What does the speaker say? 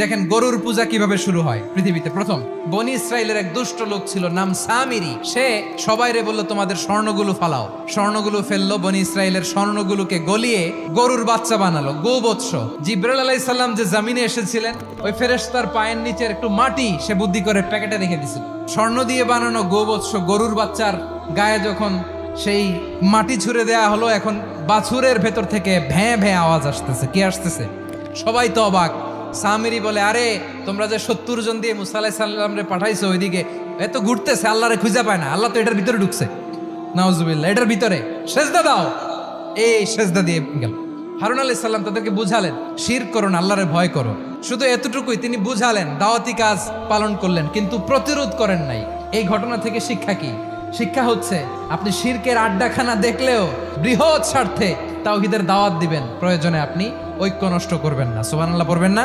দেখেন গরুর পূজা কিভাবে শুরু হয় পৃথিবীতে প্রথম। বনি ইসরায়েলের এক দুষ্ট লোক ছিল, নাম সামিরি। সে সবাইরে বলল তোমাদের স্বর্ণগুলো ফালাও। স্বর্ণগুলো ফেললো, বনি ইসরায়েলের স্বর্ণগুলোকে গলিয়ে গরুর বাচ্চা বানালো, গোবৎস। জিব্রাইল আলাইহিস সালাম যে জামিনে এসেছিলেন, ওই ফেরেশতার পায়ের নিচের একটু মাটি সে বুদ্ধি করে প্যাকেটে রেখে দিছিল। স্বর্ণ দিয়ে বানানো গোবৎস গরুর বাচ্চার গায়ে যখন সেই মাটি ছুঁড়ে দেয়া হলো, এখন বাছুরের ভেতর থেকে ভ্যাঁ ভ্যাঁ আওয়াজ আসতেছে। কি আসতেছে? সবাই তো অবাক। সামিরি বলে, আরে তোমরা যে 70 জন দিয়ে মুসা আলাইহিস সালাম রে পাঠাইছো ওইদিকে, এত ঘুরতেছে, আল্লাহরে খুঁজে পায় না, আল্লাহ তো এটার ভিতরে ঢুকছে। নাউজুবিল্লাহ, এটার ভিতরে সেজদা দাও। এই সেজদা দিয়ে গেল। হারুন আলাইহিস সালাম তাদেরকে বুঝালেন, শিরক করো না, আল্লাহরে ভয় করো। শুধু এতটুকুই তিনি বুঝালেন, দাওয়াতি কাজ পালন করলেন, কিন্তু প্রতিরোধ করেন নাই। এই ঘটনা থেকে শিক্ষা কি? শিক্ষা হচ্ছে, আপনি শিরকের আড্ডাখানা দেখলেও বৃহৎ স্বার্থে তাওহীদের দাওয়াত দিবেন, প্রয়োজনে আপনি ঐক্য নষ্ট করবেন না। সুবহানাল্লাহ পড়বেন না?